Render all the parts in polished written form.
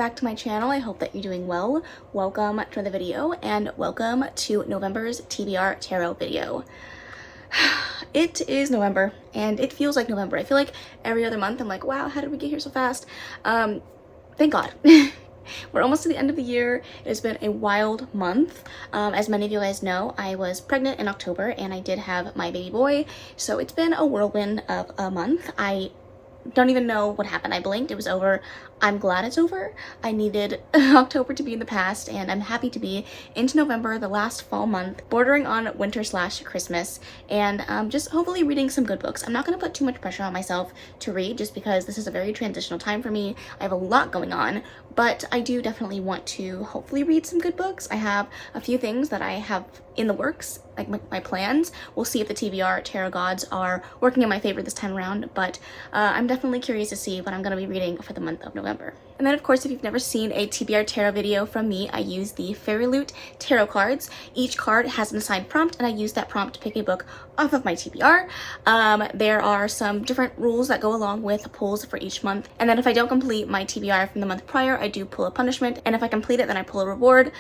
back to my channel. I hope that you're doing well. Welcome to the video and welcome to November's TBR Tarot video. It is November and it feels like November. I feel like every other month I'm like, wow, how did we get here so fast? Thank God. We're almost to the end of the year. It has been a wild month. As many of you guys know, I was pregnant in October and I did have my baby boy. So it's been a whirlwind of a month. I don't even know what happened. I blinked, it was over. I'm glad it's over. I needed October to be in the past and I'm happy to be into November, the last fall month, bordering on winter/Christmas, and just hopefully reading some good books. I'm not going to put too much pressure on myself to read just because this is a very transitional time for me. I have a lot going on, but I do definitely want to hopefully read some good books. I have a few things that I have in the works, like my plans. We'll see if the TBR Tarot Gods are working in my favor this time around, but I'm definitely curious to see what I'm going to be reading for the month of November. And then of course, if you've never seen a TBR Tarot video from me, I use the Fairy Loot Tarot cards. Each card has an assigned prompt and I use that prompt to pick a book off of my TBR. There are some different rules that go along with pulls for each month. And then if I don't complete my TBR from the month prior, I do pull a punishment. And if I complete it, then I pull a reward.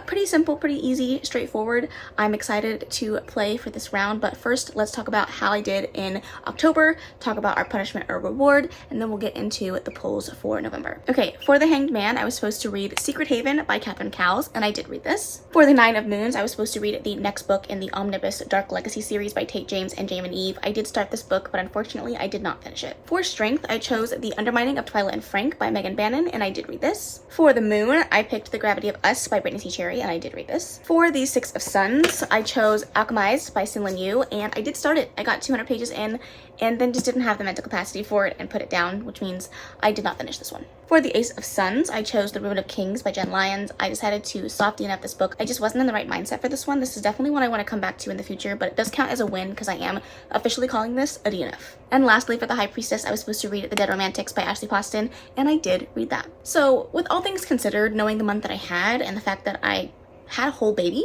Pretty simple, pretty easy, straightforward. I'm excited to play for this round, but first let's talk about how I did in October, talk about our punishment or reward, and then we'll get into the pulls for November. Okay, for the Hanged Man, I was supposed to read Secret Haven by Catherine Cowles, and I did read this. For the Nine of Moons, I was supposed to read the next book in the Omnibus Dark Legacy series by Tate James and Jam and Eve. I did start this book, but unfortunately I did not finish it. For Strength, I chose The Undermining of Twyla and Frank by Megan Bannon, and I did read this. For the Moon, I picked The Gravity of Us by Brittany C. Cherry, and I did read this. For the Six of Suns, I chose Alchemized by Sinlin Yu, and I did start it. I got 200 pages in and then just didn't have the mental capacity for it and put it down, which means I did not finish this one. For the Ace of Suns, I chose The Ruin of Kings by Jen Lyons. I decided to soft DNF this book. I just wasn't in the right mindset for this one. This is definitely one I want to come back to in the future, but it does count as a win because I am officially calling this a DNF. And lastly, for the High Priestess, I was supposed to read The Dead Romantics by Ashley Poston, and I did read that. So with all things considered, knowing the month that I had and the fact that I had a whole baby,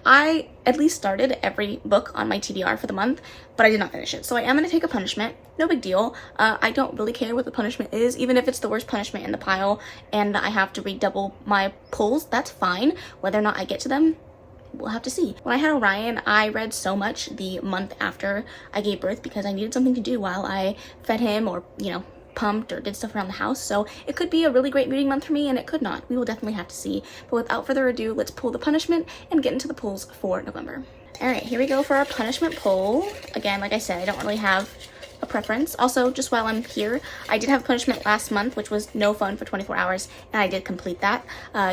I at least started every book on my TBR for the month, but I did not finish it. So I am going to take a punishment. No big deal. I don't really care what the punishment is, even if it's the worst punishment in the pile and I have to read double my pulls, that's fine. Whether or not I get to them, we'll have to see. When I had Orion, I read so much the month after I gave birth because I needed something to do while I fed him or, you know, pumped or did stuff around the house. So it could be a really great reading month for me and it could not. We will definitely have to see. But without further ado, let's pull the punishment and get into the pulls for November. All right, here we go for our punishment pull. Again, like I said, I don't really have a preference. Also, just while I'm here, I did have punishment last month, which was no phone for 24 hours, and I did complete that.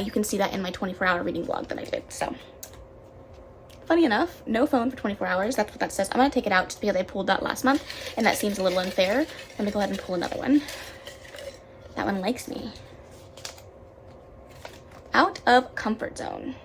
You can see that in my 24-hour reading vlog that I did. So funny enough, no phone for 24 hours. That's what that says. I'm going to take it out just because I pulled that last month, and that seems a little unfair. Let me go ahead and pull another one. That one likes me. Out of comfort zone.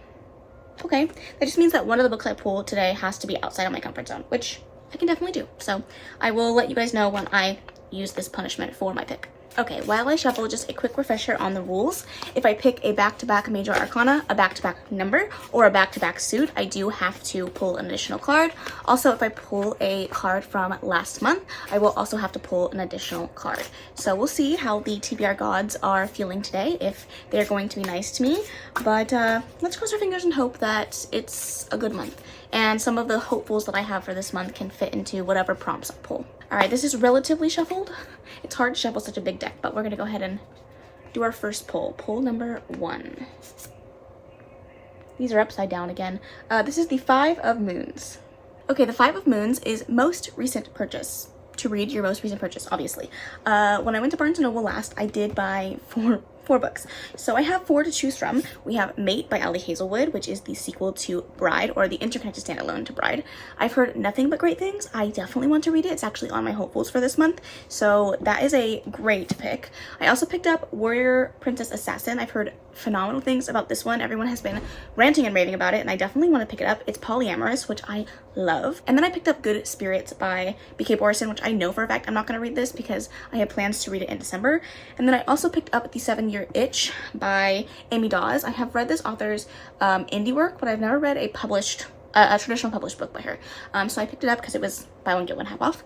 Okay, that just means that one of the books I pull today has to be outside of my comfort zone, which I can definitely do. So I will let you guys know when I use this punishment for my pick. Okay, while I shuffle, just a quick refresher on the rules. If I pick a back-to-back major arcana, a back-to-back number, or a back-to-back suit, I do have to pull an additional card. Also, if I pull a card from last month, I will also have to pull an additional card. So we'll see how the TBR gods are feeling today, if they're going to be nice to me. But let's cross our fingers and hope that it's a good month. And some of the hopefuls that I have for this month can fit into whatever prompts I pull. All right, this is relatively shuffled. It's hard to shuffle such a big deck, but we're gonna go ahead and do our first pull. Pull number 1. These are upside down again. This is the Five of Moons. Okay, the Five of Moons is most recent purchase. To read your most recent purchase, obviously. When I went to Barnes & Noble last, I did buy four books. So I have 4 to choose from. We have Mate by Ali Hazelwood, which is the sequel to Bride, or the interconnected standalone to Bride. I've heard nothing but great things. I definitely want to read it. It's actually on my hopefuls for this month, so that is a great pick. I also picked up Warrior Princess Assassin. I've heard phenomenal things about this one. Everyone has been ranting and raving about it, and I definitely want to pick it up. It's polyamorous, which I love. And then I picked up Good Spirits by B.K. Borison, which I know for a fact I'm not going to read this because I have plans to read it in December. And then I also picked up The 7-Year Itch by Amy Dawes. I have read this author's indie work, but I've never read a traditional published book by her. So I picked it up because it was buy one get one half off.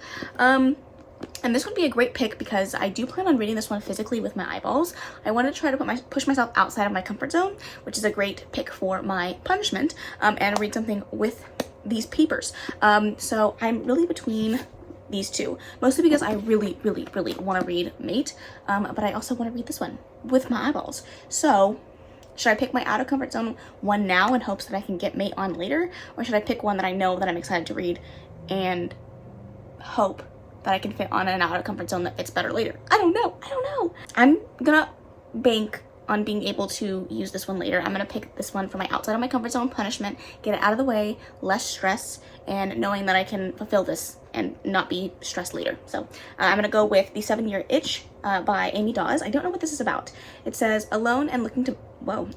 And this would be a great pick because I do plan on reading this one physically with my eyeballs. I want to try to push myself outside of my comfort zone, which is a great pick for my punishment, and read something with these papers. So I'm really between these two, mostly because I really want to read Mate, but I also want to read this one with my eyeballs. So should I pick my out of comfort zone one now in hopes that I can get Mate on later, or should I pick one that I know that I'm excited to read and hope that I can fit on an out of comfort zone that fits better later? I don't know. I'm gonna bank on being able to use this one later. I'm gonna pick this one for my outside of my comfort zone punishment, get it out of the way, less stress, and knowing that I can fulfill this and not be stressed later. So I'm gonna go with The 7-Year Itch by Amy Dawes. I don't know what this is about. It says, alone and looking to bone,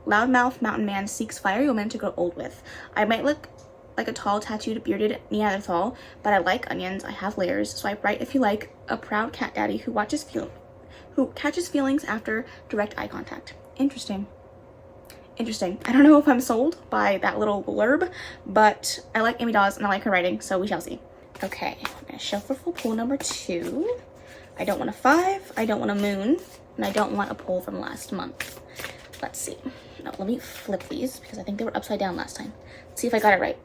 loudmouth mountain man seeks fiery woman to grow old with. I might look like a tall, tattooed, bearded Neanderthal, but I like onions. I have layers. Swipe right if you like. A proud cat daddy who catches feelings after direct eye contact. Interesting. I don't know if I'm sold by that little blurb, but I like Amy Dawes and I like her writing, so we shall see. Okay, I'm gonna shuffle for pool number 2. I don't want a 5, I don't want a moon, and I don't want a pool from last month. Let's see. No, let me flip these because I think they were upside down last time. Let's see if I got it right.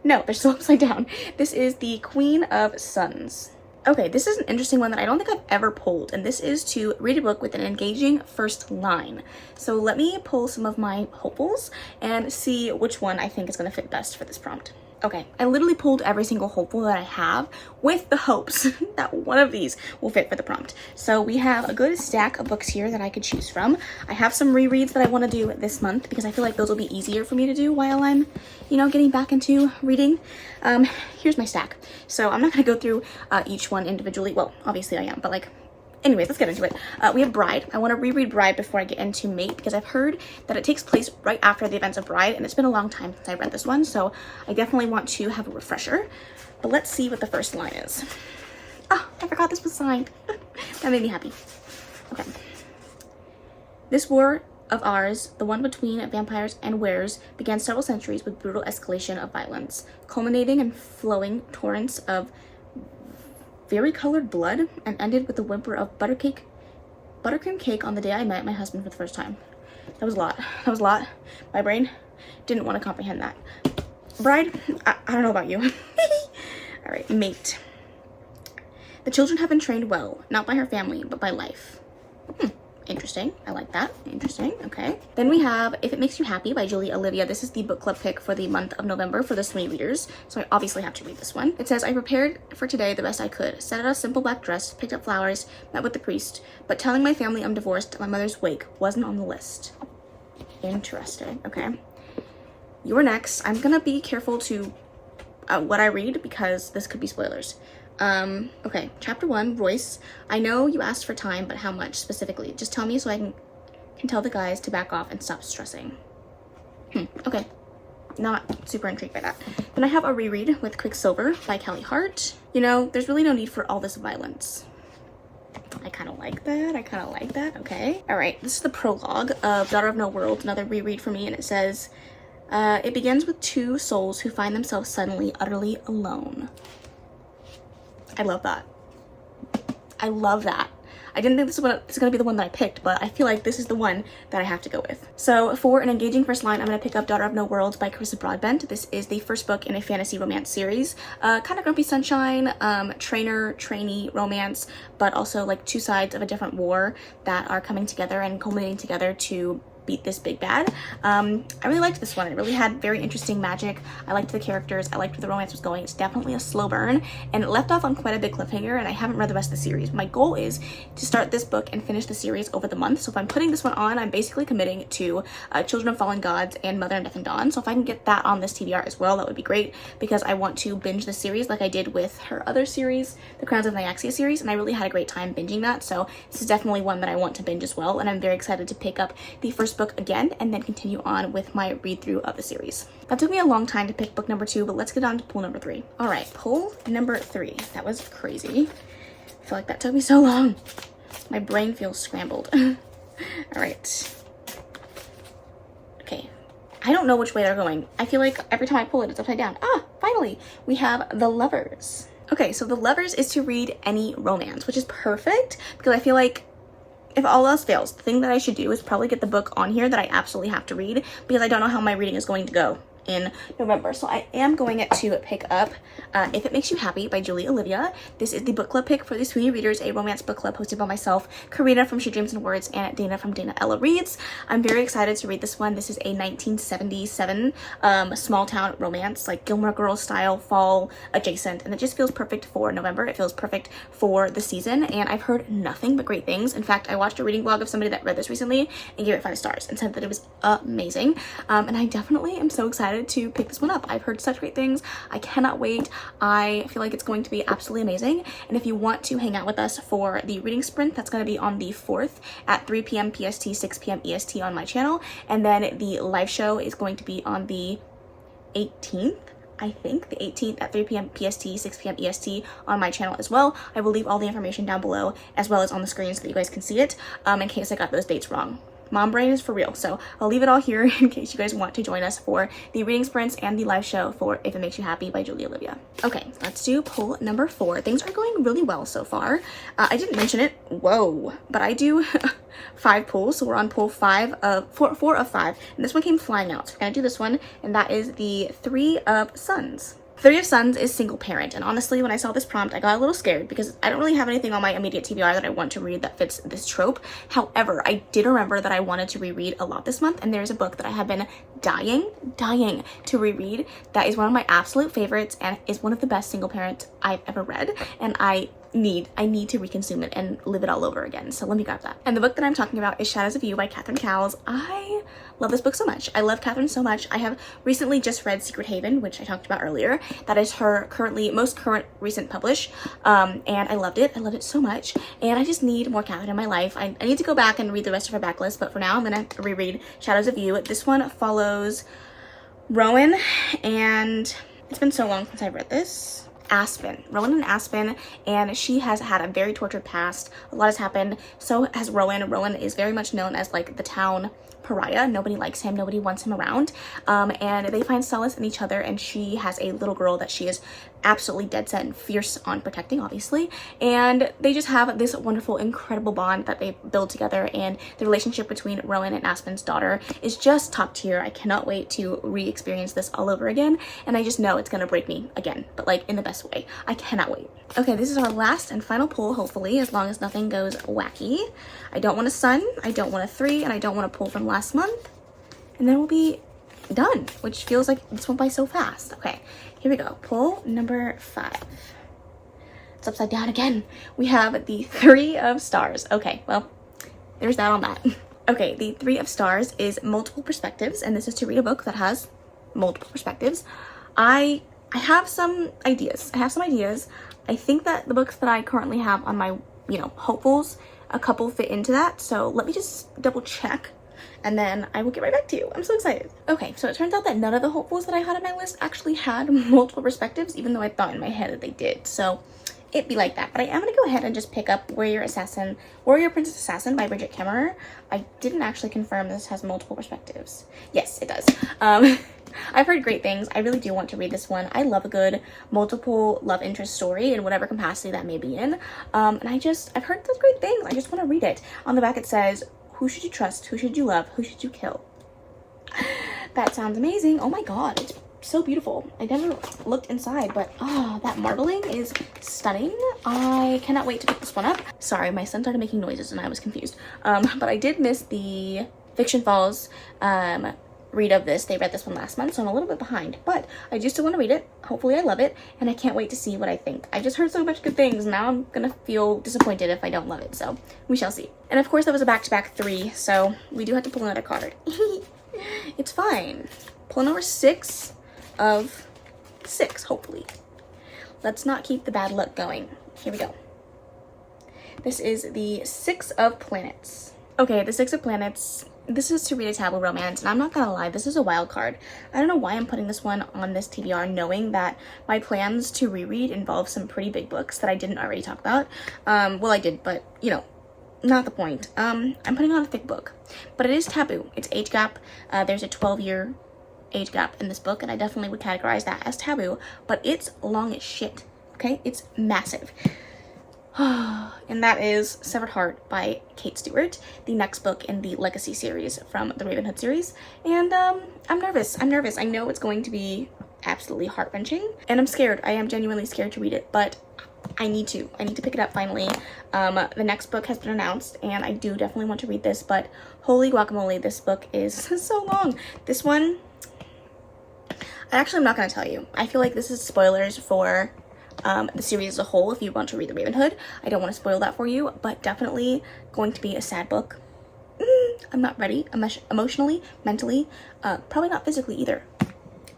No, they're still upside down. This is the Queen of Suns. Okay, this is an interesting one that I don't think I've ever pulled, and this is to read a book with an engaging first line. So let me pull some of my hopefuls and see which one I think is going to fit best for this prompt. Okay, I literally pulled every single hopeful that I have with the hopes that one of these will fit for the prompt. So we have a good stack of books here that I could choose from. I have some rereads that I want to do this month because I feel like those will be easier for me to do while I'm, getting back into reading. Here's my stack. So I'm not going to go through each one individually. Well, obviously I am, but anyways, let's get into it. We have Bride. I want to reread Bride before I get into Mate because I've heard that it takes place right after the events of Bride, and it's been a long time since I read this one, so I definitely want to have a refresher. But let's see what the first line is. Oh, I forgot this was signed. That made me happy. Okay. This war of ours, the one between vampires and wares, began several centuries with brutal escalation of violence, culminating in flowing torrents of vari-colored blood, and ended with the whimper of buttercream cake on the day I met my husband for the first time. That was a lot. My brain didn't want to comprehend that. Bride, I don't know about you. All right, Mate. The children have been trained well, not by her family, but by life. Interesting. I like that. Interesting. Okay. Then we have If It Makes You Happy by Julie Olivia. This is the book club pick for the month of November for the Swoony Readers, so I obviously have to read this one. It says, I prepared for today the best I could. Set out a simple black dress, picked up flowers, met with the priest, but telling my family I'm divorced at my mother's wake wasn't on the list. Interesting. Okay. You're next. I'm gonna be careful to what I read because this could be spoilers. Okay, chapter 1, Royce. I know you asked for time, but how much specifically? Just tell me so I can tell the guys to back off and stop stressing. Okay. Not super intrigued by that. Then I have a reread with Quicksilver by Kelly Hart. There's really no need for all this violence. I kind of like that. Okay. All right, this is the prologue of Daughter of No World, another reread for me, and it says, it begins with two souls who find themselves suddenly utterly alone. I love that. I didn't think this is going to be the one that I picked, but I feel like this is the one that I have to go with. So for an engaging first line, I'm going to pick up Daughter of No World by Carissa Broadbent. This is the first book in a fantasy romance series. Kind of Grumpy Sunshine, trainee romance, but also two sides of a different war that are coming together and culminating together to beat this big bad. I really liked this one. It really had very interesting magic. I liked the characters. I liked where the romance was going. It's definitely a slow burn, and it left off on quite a big cliffhanger, and I haven't read the rest of the series. My goal is to start this book and finish the series over the month. So if I'm putting this one on, I'm basically committing to Children of Fallen Gods and Mother and Death and Dawn. So if I can get that on this TBR as well, that would be great, because I want to binge the series like I did with her other series, the Crowns of Nyaxia series, and I really had a great time binging that. So this is definitely one that I want to binge as well, and I'm very excited to pick up the first book again and then continue on with my read through of the series. That took me a long time to pick book number 2, but let's get on to pool number 3. All right, pool number 3. That was crazy. I feel like that took me so long. My brain feels scrambled. All right. Okay. I don't know which way they're going. I feel like every time I pull it, it's upside down. Ah, finally, we have The Lovers. Okay, so the levers is to read any romance, which is perfect because I feel like if all else fails, the thing that I should do is probably get the book on here that I absolutely have to read because I don't know how my reading is going to go in November. So I am going to pick up If It Makes You Happy by Julie Olivia. This is the book club pick for the Swoony Readers, a romance book club hosted by myself, Karina from She Dreams in Words, and Dana from Dana Ella Reads. I'm very excited to read this one. This is a 1977 small town romance, like Gilmore Girls style, fall adjacent, and it just feels perfect for November. It feels perfect for the season, and I've heard nothing but great things. In fact, I watched a reading vlog of somebody that read this recently and gave it 5 stars and said that it was amazing, and I definitely am so excited to pick this one up. I've heard such great things. I cannot wait. I feel like it's going to be absolutely amazing. And if you want to hang out with us for the reading sprint, that's going to be on the 4th at 3 p.m. PST, 6 p.m. EST on my channel. And then the live show is going to be on the 18th. I think the 18th at 3 p.m. PST, 6 p.m. EST on my channel as well. I will leave all the information down below as well as on the screen so that you guys can see it in case I got those dates wrong. Mom brain is for real, so I'll leave it all here in case you guys want to join us for the reading sprints and the live show for If It Makes You Happy by Julie Olivia. Okay, let's do pull number 4. Things are going really well so far. I didn't mention it, whoa, but I do 5 pulls, so we're on pull 4 of 5, and this one came flying out. So we're gonna do this one, and that is the 3 of Sons. 3 of Sons is single parent, and honestly, when I saw this prompt, I got a little scared because I don't really have anything on my immediate TBR that I want to read that fits this trope. However, I did remember that I wanted to reread a lot this month, and there's a book that I have been dying to reread that is one of my absolute favorites and is one of the best single parents I've ever read, and I need to reconsume it and live it all over again. So let me grab that. And the book that I'm talking about is Shadows of You by Catherine Cowles. I love this book so much. I love Catherine so much. I have recently just read Secret Haven, which I talked about earlier. That is her most current recent publish, and I loved it. I loved it so much, and I just need more Catherine in my life. I need to go back and read the rest of her backlist, but for now I'm gonna reread Shadows of You. This one follows Rowan, and it's been so long since I've read this. Rowan and Aspen, and she has had a very tortured past. A lot has happened. So has Rowan. Rowan is very much known as like the town pariah. Nobody likes him, nobody wants him around, and they find solace in each other, and she has a little girl that she is absolutely dead set and fierce on protecting, obviously, and they just have this wonderful, incredible bond that they build together, and the relationship between Rowan and Aspen's daughter is just top tier. I cannot wait to re-experience this all over again, and I just know it's gonna break me again, but like in the best way. I cannot wait. Okay, this is our last and final pull, hopefully, as long as nothing goes wacky. I don't want a Sun, I don't want a 3, and I don't want to pull from last month, and then we'll be done, which feels like this went by so fast. Okay, here we go. Pull number 5. It's upside down again. We have the 3 of Stars. Okay, well, there's that on that. Okay, the 3 of Stars is multiple perspectives, and this is to read a book that has multiple perspectives. I have some ideas. I think that the books that I currently have on my, hopefuls, a couple fit into that. So let me just double check, and then I will get right back to you. I'm so excited. Okay, so it turns out that none of the hopefuls that I had on my list actually had multiple perspectives, even though I thought in my head that they did. So it'd be like that. But I am gonna go ahead and just pick up Warrior Princess Assassin by Bridget Kemmerer. I didn't actually confirm this has multiple perspectives. Yes, it does. I've heard great things. I really do want to read this one. I love a good multiple love interest story in whatever capacity that may be in. And I've heard those great things. I just want to read it. On the back it says, who should you trust? Who should you love? Who should you kill? That sounds amazing. Oh my god, it's so beautiful. I never looked inside, but that marbling is stunning. I cannot wait to pick this one up. Sorry, my son started making noises and I was confused. But I did miss the Fiction Falls read of this. They read this one last month, so I'm a little bit behind, but I do still want to read it. Hopefully I love it, and I can't wait to see what I think. I just heard so much good things. Now I'm gonna feel disappointed if I don't love it, so we shall see. And of course that was a back-to-back 3, so we do have to pull another card. It's fine. Pull number 6 of 6, hopefully. Let's not keep the bad luck going. Here we go. This is the 6 of Planets. Okay, the 6 of Planets. This is to read a taboo romance, and I'm not gonna lie, this is a wild card. I don't know why I'm putting this one on this TBR, knowing that my plans to reread involve some pretty big books that I didn't already talk about. Well, I did, but, not the point. I'm putting on a thick book, but it is taboo. It's age gap. There's a 12-year age gap in this book, and I definitely would categorize that as taboo, but it's long as shit. okay? It's massive. And that is Severed Heart by Kate Stewart, the next book in the Legacy series from the Ravenhood series. And I'm nervous. I know it's going to be absolutely heart-wrenching, and I'm scared. I am genuinely scared to read it, but I need to pick it up finally. The next book has been announced, and I do definitely want to read this, but holy guacamole, this book is so long. This one, I'm not going to tell you. I feel like this is spoilers for the series as a whole if you want to read the Ravenhood. I don't want to spoil that for you, but definitely going to be a sad book. I'm not ready emotionally, mentally, probably not physically either.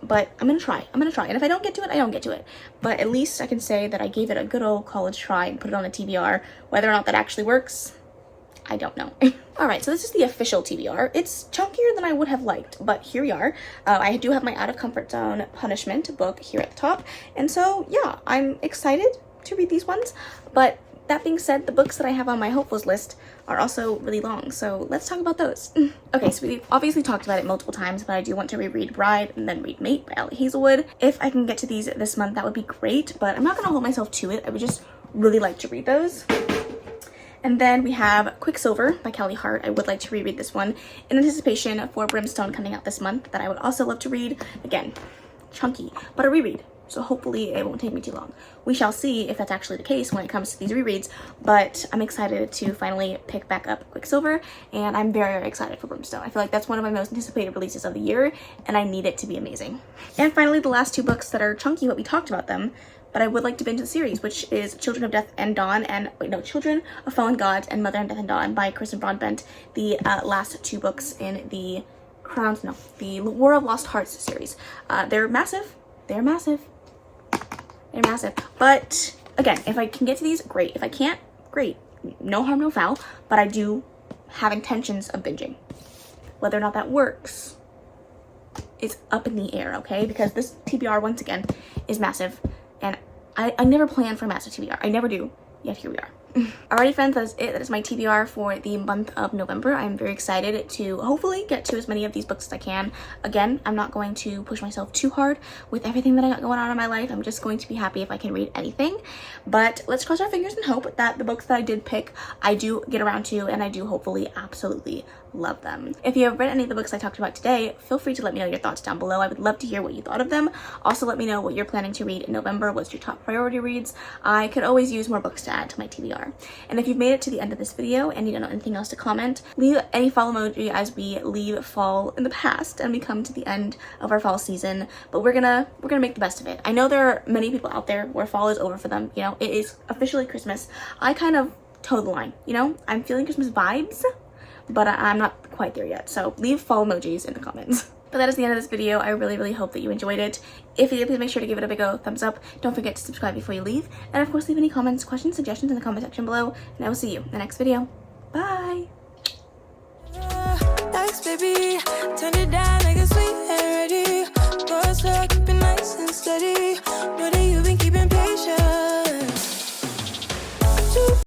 But I'm gonna try. And if I don't get to it, I don't get to it. But at least I can say that I gave it a good old college try and put it on a TBR. Whether or not that actually works, I don't know. Alright, so this is the official TBR. It's chunkier than I would have liked, but here we are. I do have my Out of Comfort Zone Punishment book here at the top. And so, yeah, I'm excited to read these ones. But that being said, the books that I have on my hopefuls list are also really long, so let's talk about those. Okay, so we've obviously talked about it multiple times, but I do want to reread Bride and then read Mate by Ellie Hazelwood. If I can get to these this month, that would be great, but I'm not going to hold myself to it. I would just really like to read those. And then we have Quicksilver by Kelly Hart. I would like to reread this one in anticipation for Brimstone coming out this month, that I would also love to read. Again, chunky, but a reread. So hopefully it won't take me too long. We shall see if that's actually the case when it comes to these rereads, but I'm excited to finally pick back up Quicksilver, and I'm very, very excited for Brimstone. I feel like that's one of my most anticipated releases of the year, and I need it to be amazing. And finally, the last two books that are chunky, but we talked about them, but I would like to binge the series, which is Children of Death and Dawn, and Children of Fallen Gods and Mother and Death and Dawn by Kristen Broadbent, the last two books in the the War of Lost Hearts series. They're massive. They're massive. But again, if I can get to these, great. If I can't, great. No harm, no foul. But I do have intentions of binging. Whether or not that works is up in the air, okay? Because this TBR, once again, is massive. And I never plan for massive TBR. I never do. Yet here we are. Alrighty friends, that is it. That is my TBR for the month of November. I'm very excited to hopefully get to as many of these books as I can. Again, I'm not going to push myself too hard with everything that I got going on in my life. I'm just going to be happy if I can read anything. But let's cross our fingers and hope that the books that I did pick, I do get around to, and I do hopefully absolutely love them. If you have read any of the books I talked about today, feel free to let me know your thoughts down below. I would love to hear what you thought of them. Also, let me know what you're planning to read in November. What's your top priority reads? I could always use more books to add to my TBR. And if you've made it to the end of this video and you don't know anything else to comment, leave any fall emoji as we leave fall in the past and we come to the end of our fall season. But we're gonna make the best of it. I know there are many people out there where fall is over for them. You know, it is officially Christmas. I kind of toe the line. You know, I'm feeling Christmas vibes, but I'm not quite there yet. So leave fall emojis in the comments. But that is the end of this video. I really, really hope that you enjoyed it. If you did, please make sure to give it a big old thumbs up. Don't forget to subscribe before you leave. And of course, leave any comments, questions, suggestions in the comment section below. And I will see you in the next video. Bye! Thanks, baby. Turn it down.